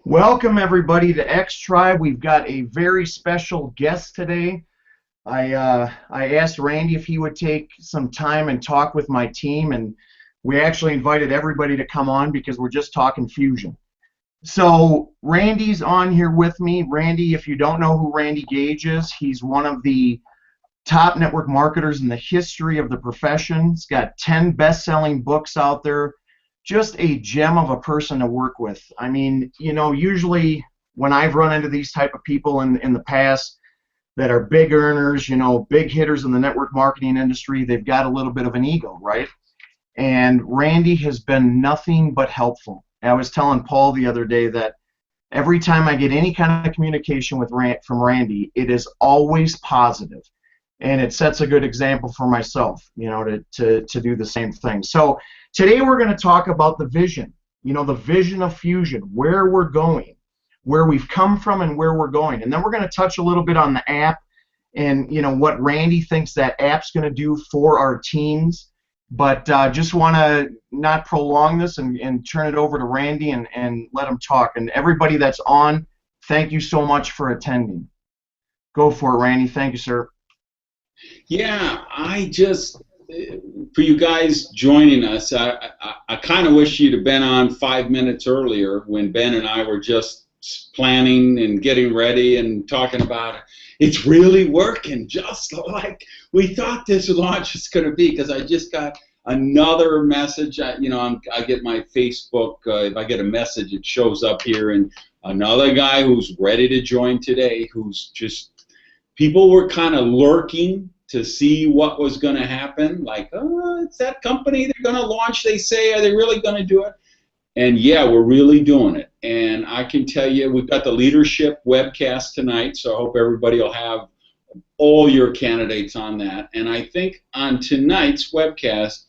Welcome everybody to X Tribe. We've got a very special guest today. I asked Randy if he would take some time and talk with my team, and we actually invited everybody to come on because we're just talking fusion. So Randy's on here with me. Randy, if you don't know who Randy Gage is, he's one of the top network marketers in the history of the profession. He's got 10 best-selling books out there. Just a gem of a person to work with. I mean, usually when I've run into these type of people in the past that are big earners, big hitters in the network marketing industry, they've got a little bit of an ego, right? And Randy has been nothing but helpful. I was telling Paul the other day that every time I get any kind of communication from Randy, it is always positive. And it sets a good example for myself, to do the same thing. So today we're going to talk about the vision, the vision of Fusion, where we're going, where we've come from and where we're going. And then we're going to touch a little bit on the app and, what Randy thinks that app's going to do for our teams. But just want to not prolong this and turn it over to Randy and let him talk. And everybody that's on, thank you so much for attending. Go for it, Randy. Thank you, sir. Yeah, for you guys joining us, I kind of wish you'd have been on 5 minutes earlier when Ben and I were just planning and getting ready and talking about it. It's really working just like we thought this launch was going to be, because I just got another message. I get my Facebook, if I get a message, it shows up here, and another guy who's ready to join today, who's just, people were kind of lurking to see what was going to happen, like, oh, it's that company they're going to launch, they say, are they really going to do it? And yeah, we're really doing it. And I can tell you, we've got the leadership webcast tonight, so I hope everybody will have all your candidates on that. And I think on tonight's webcast,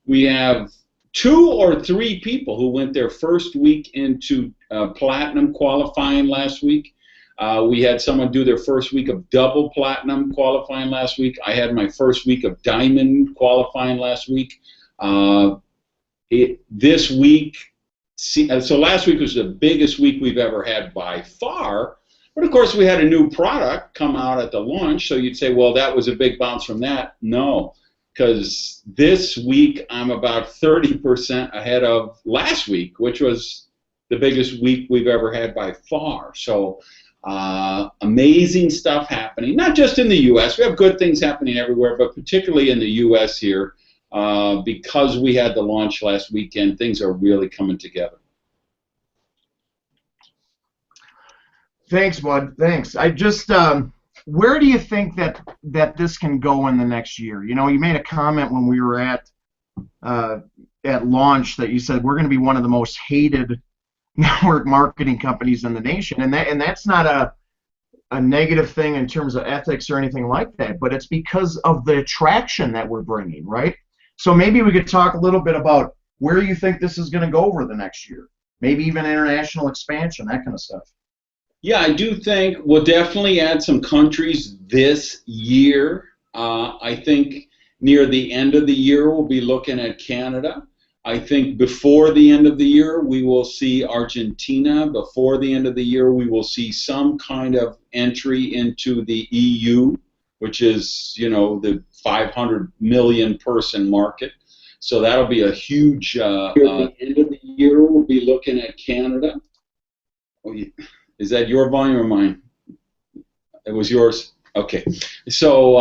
we have 2 or 3 people who went their first week into platinum qualifying last week. We had someone do their first week of double platinum qualifying last week. I had my first week of diamond qualifying last week. This week, so last week was the biggest week we've ever had by far. But of course, we had a new product come out at the launch, so you'd say, well, that was a big bounce from that. No, because this week I'm about 30% ahead of last week, which was the biggest week we've ever had by far. So amazing stuff happening, not just in the U.S. We have good things happening everywhere, but particularly in the U.S. here, because we had the launch last weekend, things are really coming together. Thanks, bud. Thanks. I just, where do you think that this can go in the next year? You made a comment when we were at launch that you said we're going to be one of the most hated network marketing companies in the nation, and that's not a negative thing in terms of ethics or anything like that, but it's because of the attraction that we're bringing, right? So maybe we could talk a little bit about where you think this is going to go over the next year, maybe even international expansion, that kind of stuff. Yeah, I do think we'll definitely add some countries this year. I think near the end of the year we'll be looking at Canada. I think before the end of the year, we will see Argentina. Before the end of the year, we will see some kind of entry into the EU, which is, the 500 million person market. So that'll be a huge, at the end of the year, we'll be looking at Canada. Oh, is that your volume or mine? It was yours? Okay, so,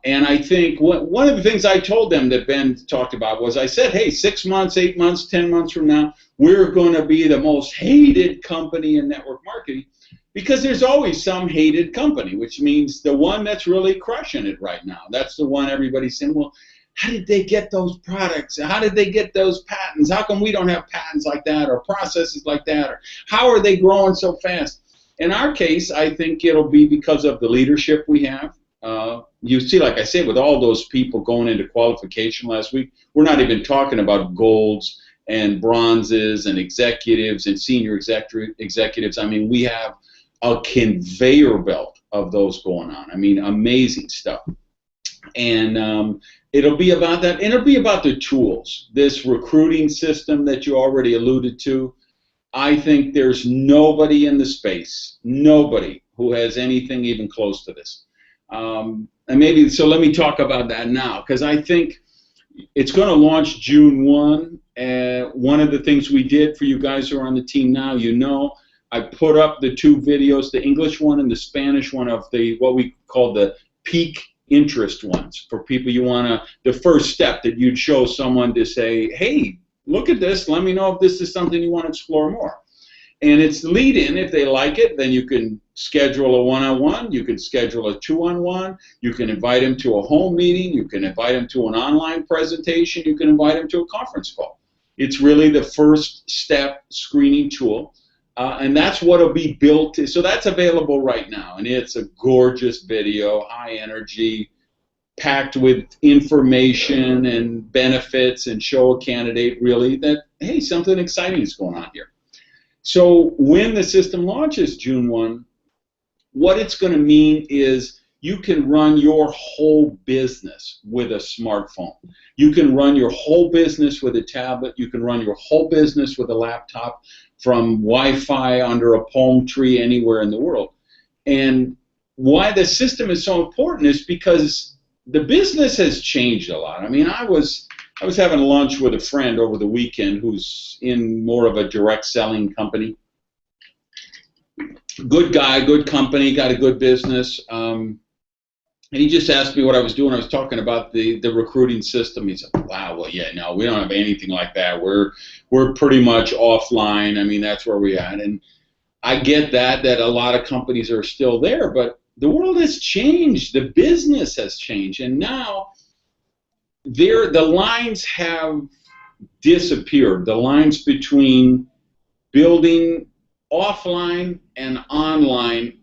and I think one of the things I told them that Ben talked about was, I said, hey, 6 months, 8 months, 10 months from now, we're going to be the most hated company in network marketing, because there's always some hated company, which means the one that's really crushing it right now. That's the one everybody's saying, well, how did they get those products? How did they get those patents? How come we don't have patents like that or processes like that? Or how are they growing so fast? In our case, I think it'll be because of the leadership we have. You see, like I said, with all those people going into qualification last week, we're not even talking about golds and bronzes and executives and senior executives. I mean, we have a conveyor belt of those going on. I mean, amazing stuff. And it'll be about that, and it'll be about the tools. This recruiting system that you already alluded to, I think there's nobody in the space, nobody who has anything even close to this. And maybe, so let me talk about that now, because I think it's going to launch June 1. One of the things we did for you guys who are on the team now, you know, I put up the two videos, the English one and the Spanish one, of the what we call the peak interest ones, for people you want to, the first step that you'd show someone to say, hey, look at this, let me know if this is something you want to explore more. And it's lead in. If they like it, then you can schedule a one-on-one, you can schedule a two-on-one, you can invite them to a home meeting, you can invite them to an online presentation, you can invite them to a conference call. It's really the first step screening tool. And that's what will be built. So that's available right now. And it's a gorgeous video, high energy, packed with information and benefits, and show a candidate really that, hey, something exciting is going on here. So when the system launches June 1, what it's going to mean is you can run your whole business with a smartphone. You can run your whole business with a tablet. You can run your whole business with a laptop, from Wi-Fi under a palm tree anywhere in the world. And why the system is so important is because the business has changed a lot. I mean, I was having lunch with a friend over the weekend who's in more of a direct selling company. Good guy, good company, got a good business. And he just asked me what I was doing. I was talking about the recruiting system. He said, wow, well, yeah, no, we don't have anything like that. We're pretty much offline. I mean, that's where we're at. And I get that a lot of companies are still there, but the world has changed. The business has changed. And now the lines have disappeared. The lines between building offline and online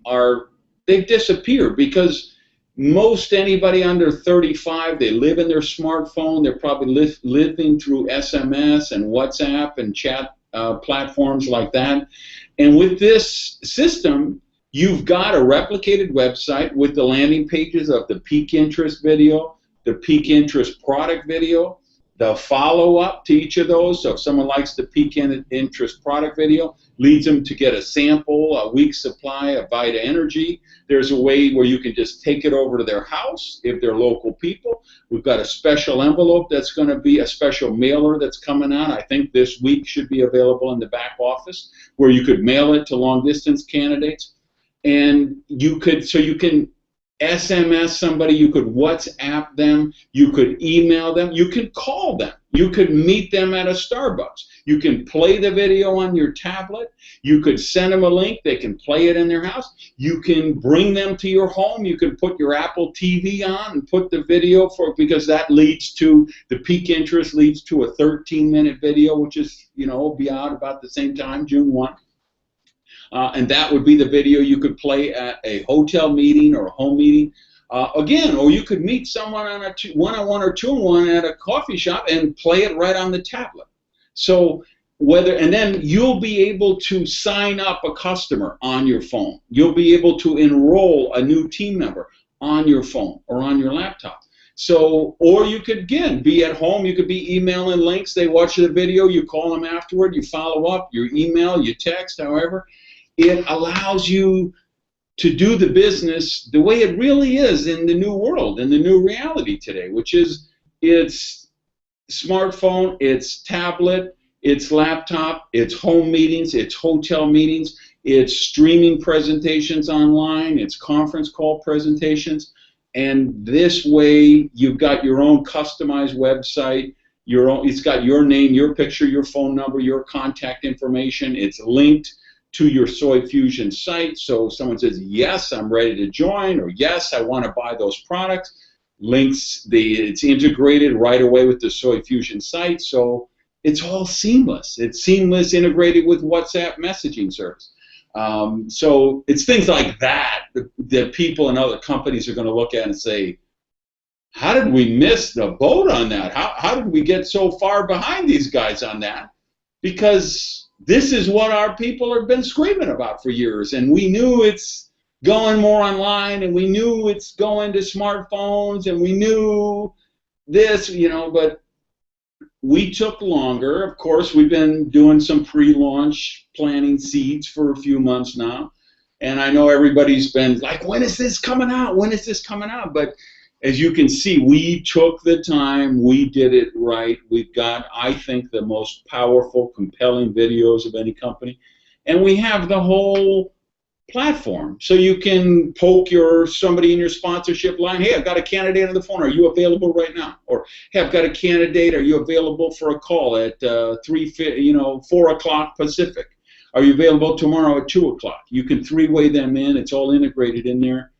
they've disappeared, because most anybody under 35, they live in their smartphone. They're probably living through SMS and WhatsApp and chat platforms like that. And with this system, you've got a replicated website with the landing pages of the peak interest video, the peak interest product video, the follow-up to each of those. So if someone likes the peak interest product video, leads them to get a sample, a week's supply of Vita Energy. There's a way where you can just take it over to their house if they're local people. We've got a special envelope that's going to be a special mailer that's coming out. I think this week should be available in the back office, where you could mail it to long-distance candidates. And you can SMS somebody, you could WhatsApp them, you could email them, you could call them, you could meet them at a Starbucks, you can play the video on your tablet, you could send them a link, they can play it in their house, you can bring them to your home, you can put your Apple TV on and put the video because that leads to, the peak interest leads to a 13-minute video, which is, will be out about the same time, June 1. And that would be the video you could play at a hotel meeting or a home meeting. Again, or you could meet someone on a one-on-one or two-on-one at a coffee shop and play it right on the tablet. So and then you'll be able to sign up a customer on your phone. You'll be able to enroll a new team member on your phone or on your laptop. So, or you could, again, be at home, you could be emailing links, they watch the video, you call them afterward, you follow up, you email, you text, however. It allows you to do the business the way it really is in the new world, in the new reality today, which is it's smartphone, it's tablet, it's laptop, it's home meetings, it's hotel meetings, it's streaming presentations online, it's conference call presentations, and this way you've got your own customized website, it's got your name, your picture, your phone number, your contact information, it's linked to your Soy Fuxion site, so if someone says, yes, I'm ready to join, or yes, I want to buy those products, it's integrated right away with the Soy Fuxion site, so it's all seamless. It's seamless, integrated with WhatsApp messaging service. So it's things like that that people and other companies are going to look at and say, how did we miss the boat on that? How did we get so far behind these guys on that? Because this is what our people have been screaming about for years, and we knew it's going more online, and we knew it's going to smartphones, and we knew this, but we took longer. Of course, we've been doing some pre-launch planting seeds for a few months now. And I know everybody's been like, when is this coming out? When is this coming out? But as you can see, we took the time. We did it right. We've got, I think, the most powerful, compelling videos of any company. And we have the whole platform. So you can poke somebody in your sponsorship line. Hey, I've got a candidate on the phone. Are you available right now? Or, hey, I've got a candidate. Are you available for a call at 4 o'clock Pacific? Are you available tomorrow at 2 o'clock? You can three-way them in. It's all integrated in there.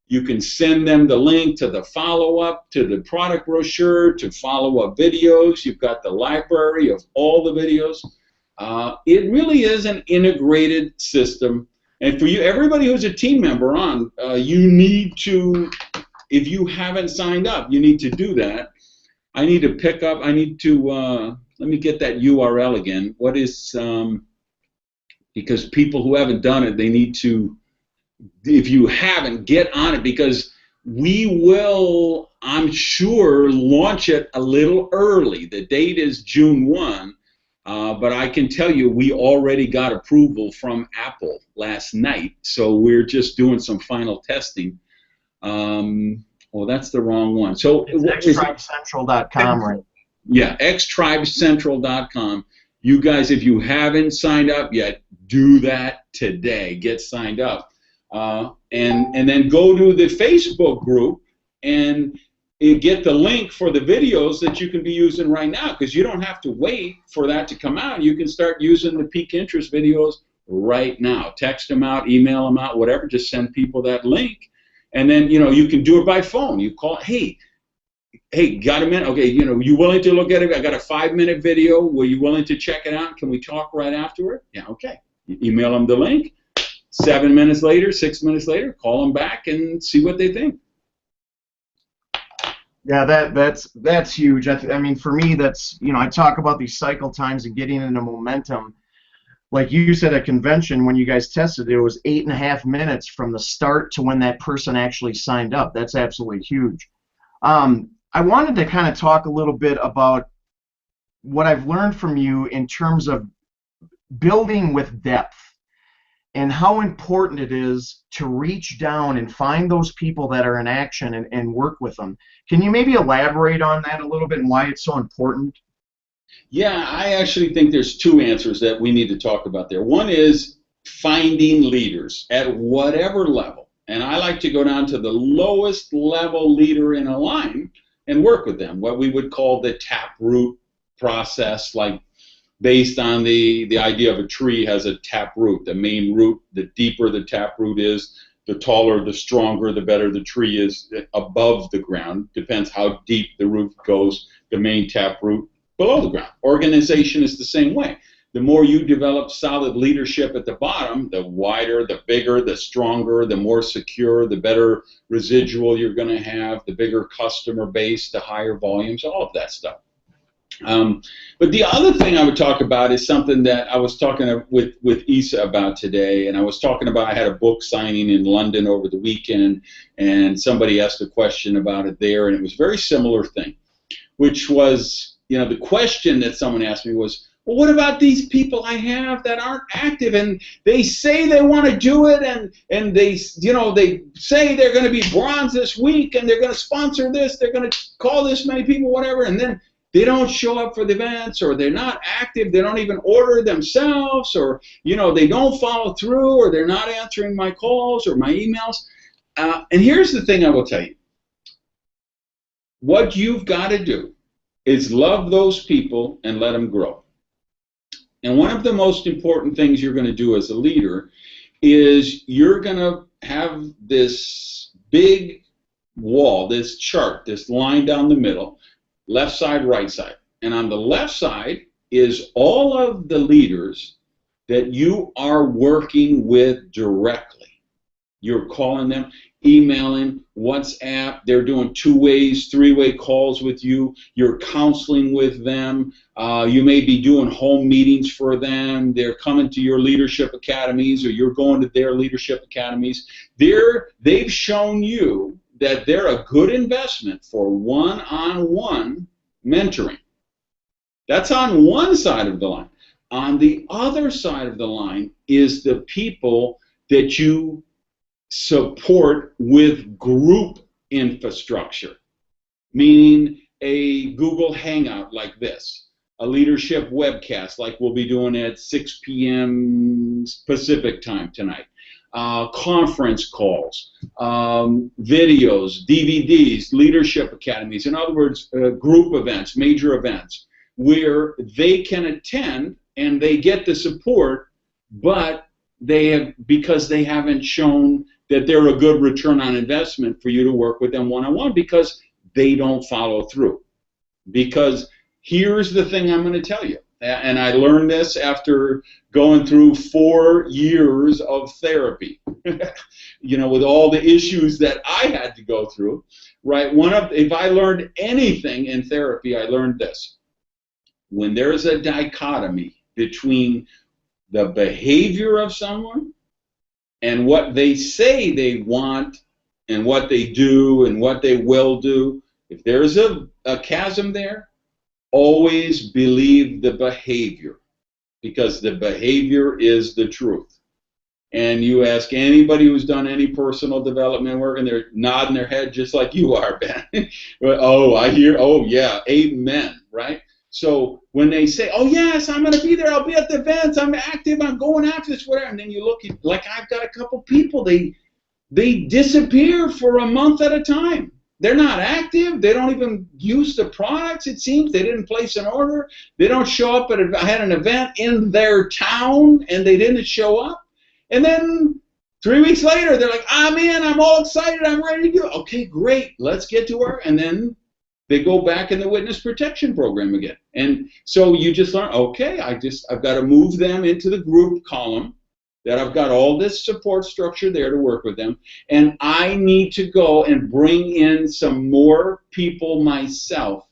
You can send them the link to the follow-up, to the product brochure, to follow-up videos. You've got the library of all the videos. It really is an integrated system. And for you, everybody who's a team member on, you need to, if you haven't signed up, you need to do that. I need to let me get that URL again. What is, because people who haven't done it, they need to, if you haven't, get on it, because we will, I'm sure, launch it a little early. The date is June 1. But I can tell you, we already got approval from Apple last night, so we're just doing some final testing. Well, that's the wrong one. So it's xtribecentral.com, right? Yeah, xtribecentral.com. You guys, if you haven't signed up yet, do that today. Get signed up, and then go to the Facebook group and get the link for the videos that you can be using right now, because you don't have to wait for that to come out. You can start using the peak interest videos right now. Text them out, email them out, whatever. Just send people that link, and then you can do it by phone. You call, hey, got a minute? Okay, you willing to look at it? I got a 5-minute video. Were you willing to check it out? Can we talk right afterward? Yeah, okay. You email them the link. 7 minutes later, 6 minutes later, call them back and see what they think. Yeah, that's huge. I mean, for me, that's, I talk about these cycle times and getting into momentum. Like you said at convention, when you guys tested, it was 8.5 minutes from the start to when that person actually signed up. That's absolutely huge. I wanted to kind of talk a little bit about what I've learned from you in terms of building with depth, and how important it is to reach down and find those people that are in action and work with them. Can you maybe elaborate on that a little bit and why it's so important? Yeah, I actually think there's two answers that we need to talk about there. One is finding leaders at whatever level. And I like to go down to the lowest level leader in a line and work with them, what we would call the taproot process, like based on the idea of a tree has a tap root. The main root, the deeper the tap root is, the taller, the stronger, the better the tree is above the ground. Depends how deep the root goes, the main tap root below the ground. Organization is the same way. The more you develop solid leadership at the bottom, the wider, the bigger, the stronger, the more secure, the better residual you're going to have, the bigger customer base, the higher volumes, all of that stuff. But the other thing I would talk about is something that I was talking with Isa about today, and I was talking about, I had a book signing in London over the weekend, and somebody asked a question about it there, and it was a very similar thing, which was, the question that someone asked me was, well, what about these people I have that aren't active, and they say they want to do it, and they say they're going to be bronze this week, and they're going to sponsor this, they're going to call this many people, whatever, and then they don't show up for the events, or they're not active, they don't even order themselves, or they don't follow through, or they're not answering my calls or my emails. And here's the thing I will tell you. What you've got to do is love those people and let them grow. And one of the most important things you're going to do as a leader is you're going to have this big wall, this chart, this line down the middle, left side, right side. And on the left side is all of the leaders that you are working with directly. You're calling them, emailing, WhatsApp. They're doing 2-ways, 3-way calls with you. You're counseling with them. You may be doing home meetings for them. They're coming to your leadership academies, or you're going to their leadership academies. They've shown you that they're a good investment for one-on-one mentoring. That's on one side of the line. On the other side of the line is the people that you support with group infrastructure, meaning a Google Hangout like this, a leadership webcast like we'll be doing at 6 p.m. Pacific time tonight, conference calls, videos, DVDs, leadership academies, in other words, group events, major events, where they can attend and they get the support, but they have, because they haven't shown that they're a good return on investment for you to work with them one-on-one, because they don't follow through. Because here's the thing I'm going to tell you, and I learned this after going through 4 years of therapy, you know, with all the issues that I had to go through, right? If I learned anything in therapy, I learned this. When there's a dichotomy between the behavior of someone and what they say they want and what they do and what they will do, if there's a chasm there, always believe the behavior, because the behavior is the truth. And you ask anybody who's done any personal development work, and they're nodding their head just like you are, Ben. Oh, I hear, oh yeah, amen, right? So when they say, oh yes, I'm going to be there, I'll be at the events, I'm active, I'm going after this, whatever, and then you look, like I've got a couple people, they disappear for a month at a time. They're not active. They don't even use the products, it seems. They didn't place an order. They don't show up at I had an event in their town, and they didn't show up. And then 3 weeks later, they're like, I'm in, I'm all excited, I'm ready to go. Okay, great, let's get to work. And then they go back in the witness protection program again. And so you just learn, okay, I've got to move them into the group column, that I've got all this support structure there to work with them, and I need to go and bring in some more people myself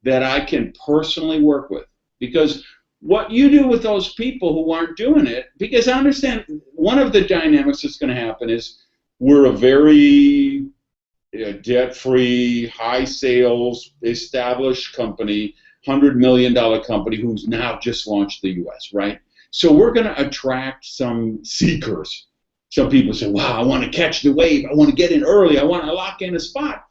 that I can personally work with. Because what you do with those people who aren't doing it, because I understand one of the dynamics that's going to happen is we're a very debt-free, high sales, established company, $100 million company who's now just launched the U.S., right? So we're going to attract some seekers. Some people say, wow, I want to catch the wave. I want to get in early. I want to lock in a spot.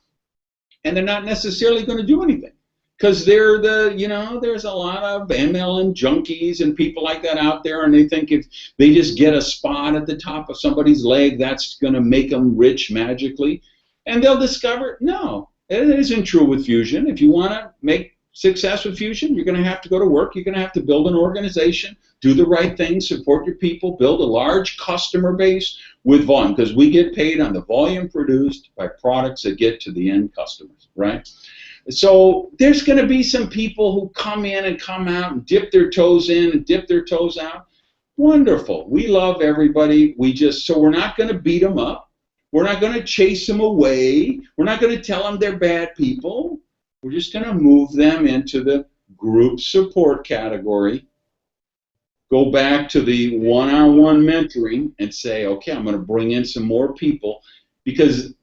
And they're not necessarily going to do anything, because they're there's a lot of MLM junkies and people like that out there, and they think if they just get a spot at the top of somebody's leg, that's going to make them rich magically. And they'll discover, no, it isn't true with Fusion. If you want to make success with Fusion, you're going to have to go to work. You're going to have to build an organization, do the right things, support your people, build a large customer base with volume, because we get paid on the volume produced by products that get to the end customers, right? So there's going to be some people who come in and come out and dip their toes in and dip their toes out. Wonderful. We love everybody. So we're not going to beat them up. We're not going to chase them away. We're not going to tell them they're bad people. We're just going to move them into the group support category, go back to the one-on-one mentoring, and say, okay, I'm going to bring in some more people. Because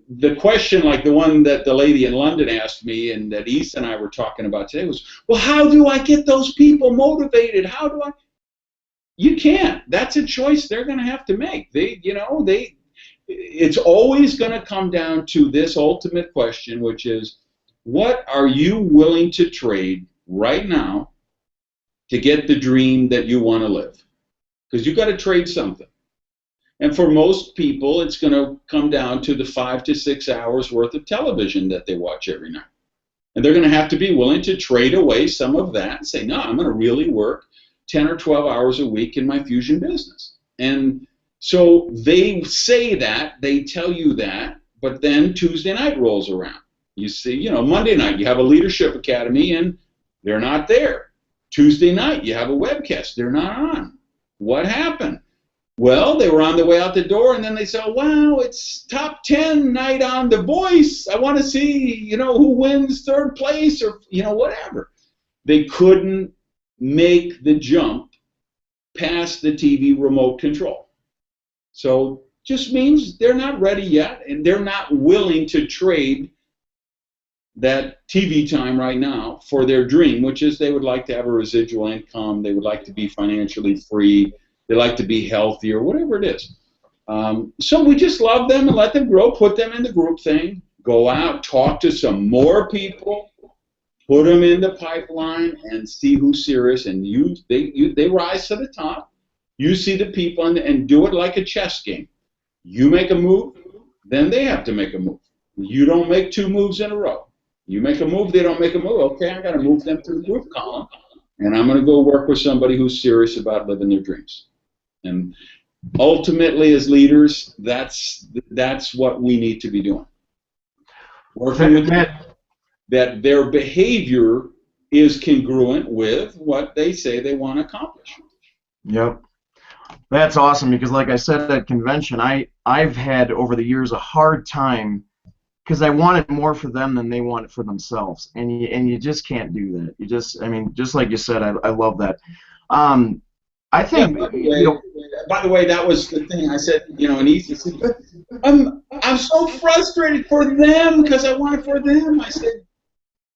the question, like the one that the lady in London asked me and that Issa and I were talking about today was, well, how do I get those people motivated? How do I? You can't. That's a choice they're going to have to make. It's always going to come down to this ultimate question, which is, what are you willing to trade right now to get the dream that you want to live? Because you've got to trade something. And for most people, it's going to come down to the 5 to 6 hours worth of television that they watch every night. And they're going to have to be willing to trade away some of that and say, no, I'm going to really work 10 or 12 hours a week in my Fusion business. And so they say that, they tell you that, but then Tuesday night rolls around. You see, Monday night you have a leadership academy and they're not there. Tuesday night you have a webcast, they're not on. What happened? Well, they were on their way out the door, and then they said, wow, it's top 10 night on The Voice. I want to see, who wins third place or, whatever. They couldn't make the jump past the TV remote control. So just means they're not ready yet, and they're not willing to trade that TV time right now for their dream, which is they would like to have a residual income, they would like to be financially free, they like to be healthy or whatever it is. So we just love them and let them grow, put them in the group thing, go out, talk to some more people, put them in the pipeline, and see who's serious. And they rise to the top. You see the people and do it like a chess game. You make a move, then they have to make a move. You don't make two moves in a row. You make a move, they don't make a move. Okay, I got to move them to the group column, and I'm going to go work with somebody who's serious about living their dreams. And ultimately, as leaders, that's what we need to be doing. Working with them, that their behavior is congruent with what they say they want to accomplish. Yep. That's awesome because, like I said at convention, I've had over the years a hard time because I wanted more for them than they wanted for themselves, and you just can't do that. You just, I mean, just like you said, I love that. I think, by the way, that was the thing I said, and he said, but I'm so frustrated for them because I want it for them. I said,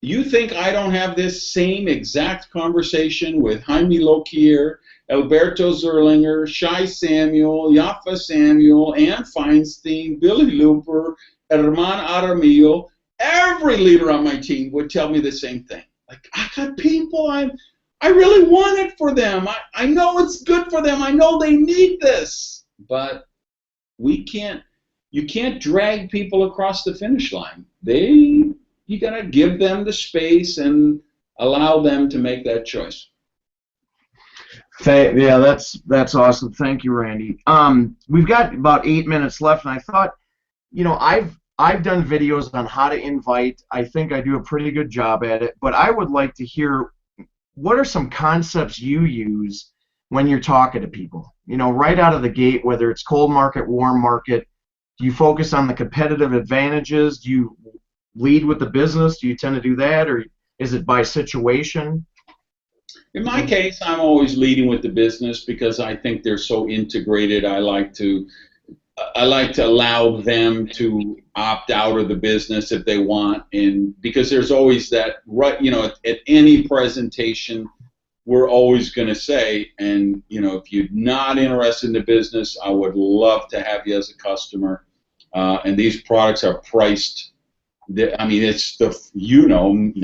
you think I don't have this same exact conversation with Jaime Lokier, Alberto Zerlinger, Shai Samuel, Yaffa Samuel, Ann Feinstein, Billy Looper, Herman Aramillo? Every leader on my team would tell me the same thing. Like, I got people, I really want it for them. I know it's good for them. I know they need this. But you can't drag people across the finish line. You got to give them the space and allow them to make that choice. Yeah, that's awesome. Thank you, Randy. We've got about 8 minutes left, and I thought, I've done videos on how to invite. I think I do a pretty good job at it, but I would like to hear what are some concepts you use when you're talking to people? Right out of the gate, whether it's cold market, warm market. Do you focus on the competitive advantages? Do you lead with the business? Do you tend to do that, or is it by situation? In my case, I'm always leading with the business because I think they're so integrated. I like to allow them to opt out of the business if they want, and because there's always that, right, at any presentation, we're always going to say, and if you're not interested in the business, I would love to have you as a customer. And these products are priced. I mean,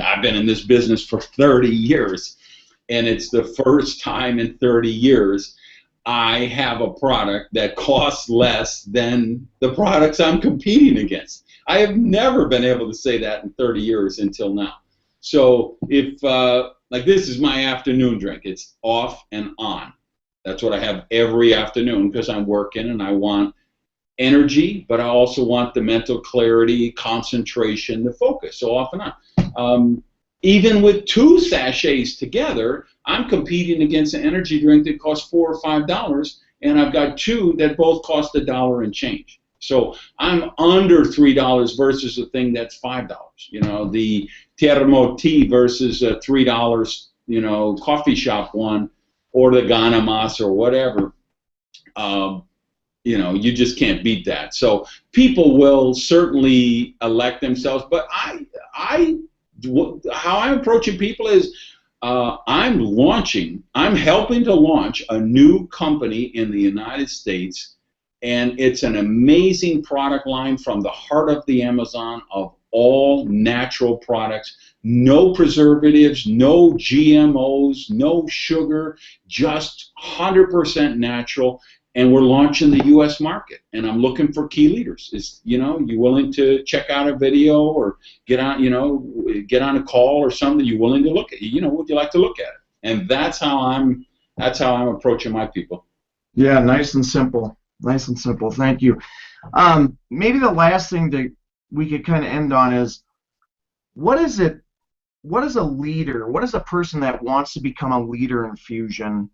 I've been in this business for 30 years, and it's the first time in 30 years I have a product that costs less than the products I'm competing against. I have never been able to say that in 30 years until now. So if, like, this is my afternoon drink, it's off and on. That's what I have every afternoon because I'm working and I want energy, but I also want the mental clarity, concentration, the focus, so off and on. Even with 2 sachets together, I'm competing against an energy drink that costs $4 or $5, and I've got 2 that both cost $1 and change. So I'm under $3 versus a thing that's $5. The Termo tea versus a $3, coffee shop one, or the Ghana Mas or whatever. You just can't beat that. So people will certainly elect themselves, but how I'm approaching people is I'm helping to launch a new company in the United States, and it's an amazing product line from the heart of the Amazon of all natural products, no preservatives, no GMOs, no sugar, just 100% natural. And we're launching the U.S. market, and I'm looking for key leaders. You willing to check out a video or get on a call or something? You willing to look at? Would you like to look at it? And that's how I'm approaching my people. Yeah, nice and simple. Nice and simple. Thank you. Maybe the last thing that we could kind of end on is what is a leader? What is a person that wants to become a leader in Fusion?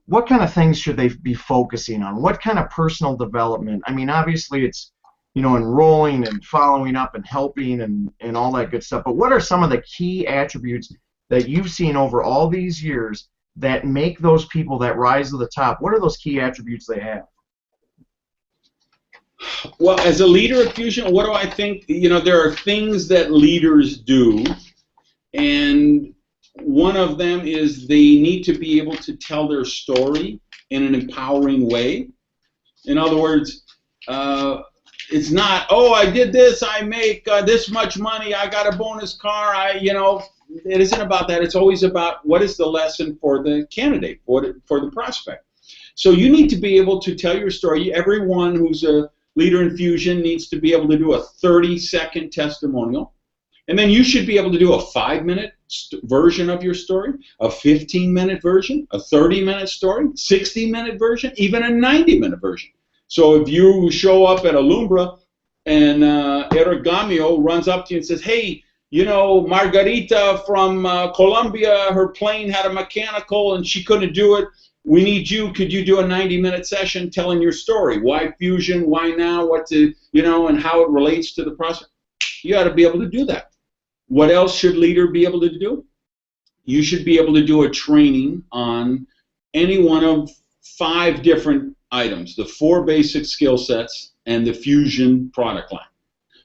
What kind of things should they be focusing on? What kind of personal development? I mean, obviously it's, enrolling and following up and helping and all that good stuff. But what are some of the key attributes that you've seen over all these years that make those people that rise to the top? What are those key attributes they have? Well, as a leader at Fusion, what do I think? You know, there are things that leaders do, and one of them is they need to be able to tell their story in an empowering way. In other words, it's not, oh, I did this, I make this much money, I got a bonus car, it isn't about that. It's always about what is the lesson for the candidate, for the prospect. So you need to be able to tell your story. Everyone who's a leader in Fusion needs to be able to do a 30-second testimonial. And then you should be able to do a 5-minute version of your story, a 15-minute version, a 30-minute story, 60-minute version, even a 90-minute version. So if you show up at Alumbra and Erigamio runs up to you and says, hey, you know, Margarita from Colombia, her plane had a mechanical and she couldn't do it. We need you. Could you do a 90-minute session telling your story? Why Fusion? Why now? What to, and how it relates to the process? You ought to be able to do that. What else should leader be able to do? You should be able to do a training on any one of 5 different items, the 4 basic skill sets and the Fusion product line.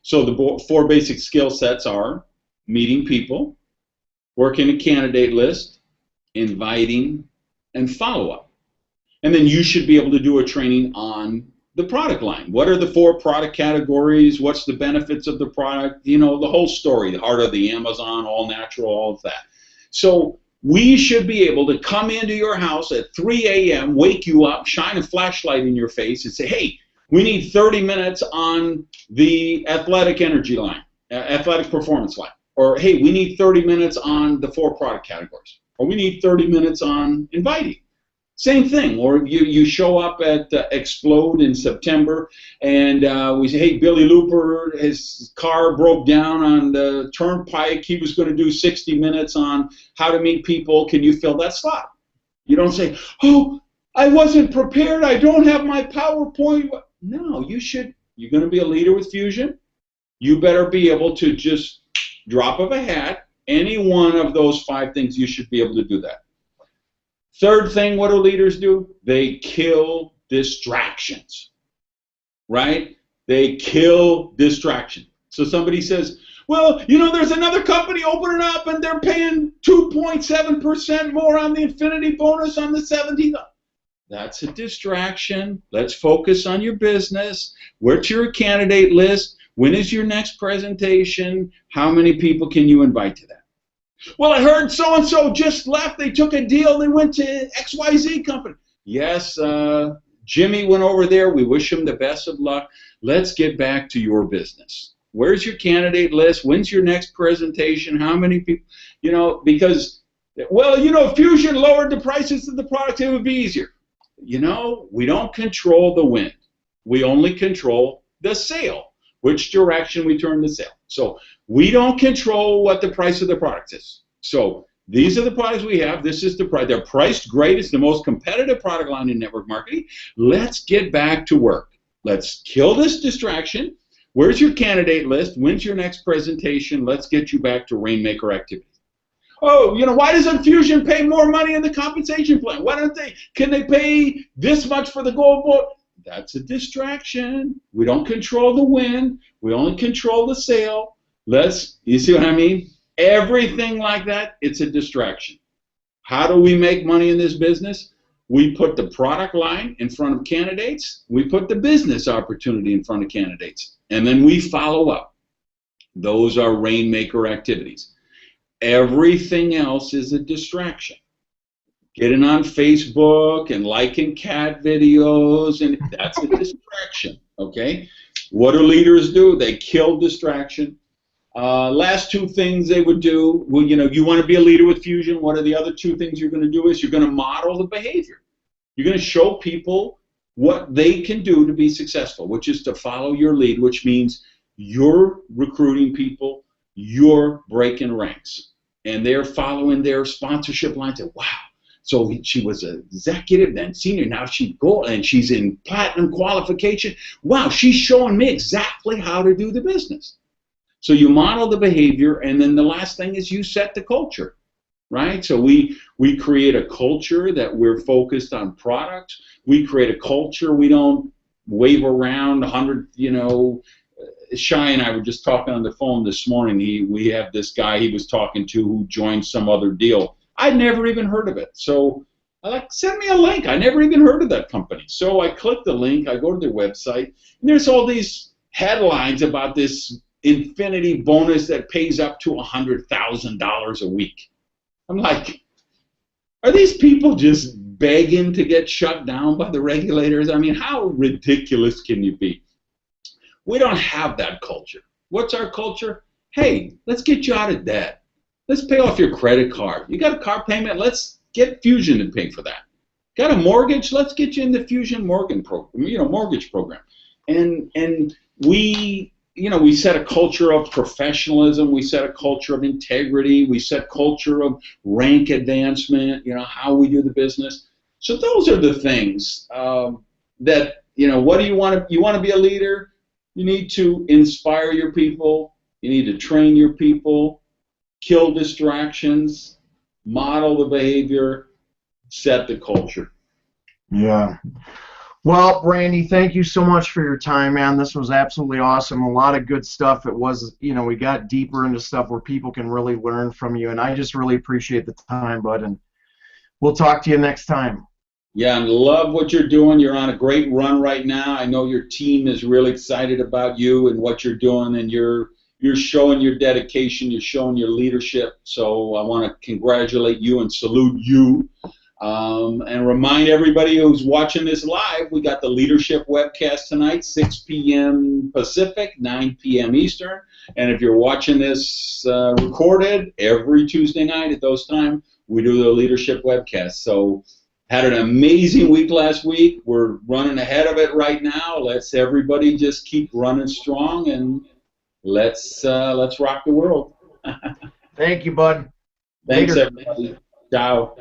So the 4 basic skill sets are meeting people, working a candidate list, inviting, and follow-up. And then you should be able to do a training on the product line. What are the 4 product categories? What's the benefits of the product? The whole story, the heart of the Amazon, all natural, all of that. So we should be able to come into your house at 3 a.m., wake you up, shine a flashlight in your face, and say, hey, we need 30 minutes on the athletic energy line, athletic performance line. Or, hey, we need 30 minutes on the 4 product categories. Or we need 30 minutes on inviting. Same thing. Or you show up at Explode in September, and we say, hey, Billy Looper, his car broke down on the turnpike. He was going to do 60 minutes on how to meet people. Can you fill that slot? You don't say, oh, I wasn't prepared. I don't have my PowerPoint. No, you should. You're going to be a leader with Fusion. You better be able to just drop of a hat, any one of those 5 things, you should be able to do that. Third thing, what do leaders do? They kill distractions, right? They kill distraction. So somebody says, well, there's another company opening up and they're paying 2.7% more on the Infinity bonus on the 17th. That's a distraction. Let's focus on your business. What's your candidate list? When is your next presentation? How many people can you invite to that? Well, I heard so-and-so just left. They took a deal. They went to XYZ company. Yes, Jimmy went over there. We wish him the best of luck. Let's get back to your business. Where's your candidate list? When's your next presentation? How many people? Because, Fusion lowered the prices of the products. It would be easier. We don't control the wind. We only control the sail, which direction we turn the sail. So we don't control what the price of the product is. So these are the products we have. This is the price. They're priced great. It's the most competitive product line in network marketing. Let's get back to work. Let's kill this distraction. Where's your candidate list? When's your next presentation? Let's get you back to Rainmaker activities. Oh, why doesn't Fusion pay more money in the compensation plan? Can they pay this much for the gold board? That's a distraction. We don't control the wind. We only control the sail. You see what I mean? Everything like that, it's a distraction. How do we make money in this business? We put the product line in front of candidates. We put the business opportunity in front of candidates. And then we follow up. Those are Rainmaker activities. Everything else is a distraction. Getting on Facebook and liking cat videos, and that's a distraction, okay? What do leaders do? They kill distraction. Last 2 things they would do, well, you want to be a leader with Fusion. What are the other 2 things you're going to do is you're going to model the behavior. You're going to show people what they can do to be successful, which is to follow your lead, which means you're recruiting people, you're breaking ranks, and they're following their sponsorship lines. And wow. So she was an executive, then senior, now she's gold, and she's in platinum qualification. Wow, she's showing me exactly how to do the business. So you model the behavior, and then the last thing is you set the culture, right? So we create a culture that we're focused on products. We create a culture we don't wave around 100, you know. Shai and I were just talking on the phone this morning. We have this guy he was talking to who joined some other deal. I'd never even heard of it. So I like, send me a link. I never even heard of that company. So I click the link. I go to their website, and there's all these headlines about this infinity bonus that pays up to $100,000 a week. I'm like, are these people just begging to get shut down by the regulators? I mean, how ridiculous can you be? We don't have that culture. What's our culture? Hey, let's get you out of debt. Let's pay off your credit card. You got a car payment? Let's get Fuxion to pay for that. Got a mortgage? Let's get you in the Fuxion mortgage program. And we, you know, we set a culture of professionalism. We set a culture of integrity. We set culture of rank advancement. You know, how we do the business. So those are the things that, you know. What do you want to? You want to be a leader? You need to inspire your people. You need to train your people, kill distractions, model the behavior, set the culture. Yeah. Well, Randy, thank you so much for your time, man. This was absolutely awesome. A lot of good stuff. It was, you know, we got deeper into stuff where people can really learn from you, and I just really appreciate the time, bud, and we'll talk to you next time. Yeah, and love what you're doing. You're on a great run right now. I know your team is really excited about you and what you're doing, and you're showing your dedication. You're showing your leadership. So I want to congratulate you and salute you, and remind everybody who's watching this live, we got the leadership webcast tonight, 6 p.m. Pacific, 9 p.m. Eastern. And if you're watching this recorded, every Tuesday night at those times, we do the leadership webcast. So had an amazing week last week. We're running ahead of it right now. Let's everybody just keep running strong, and let's rock the world. Thank you, bud. Thanks, Later. everybody. Ciao.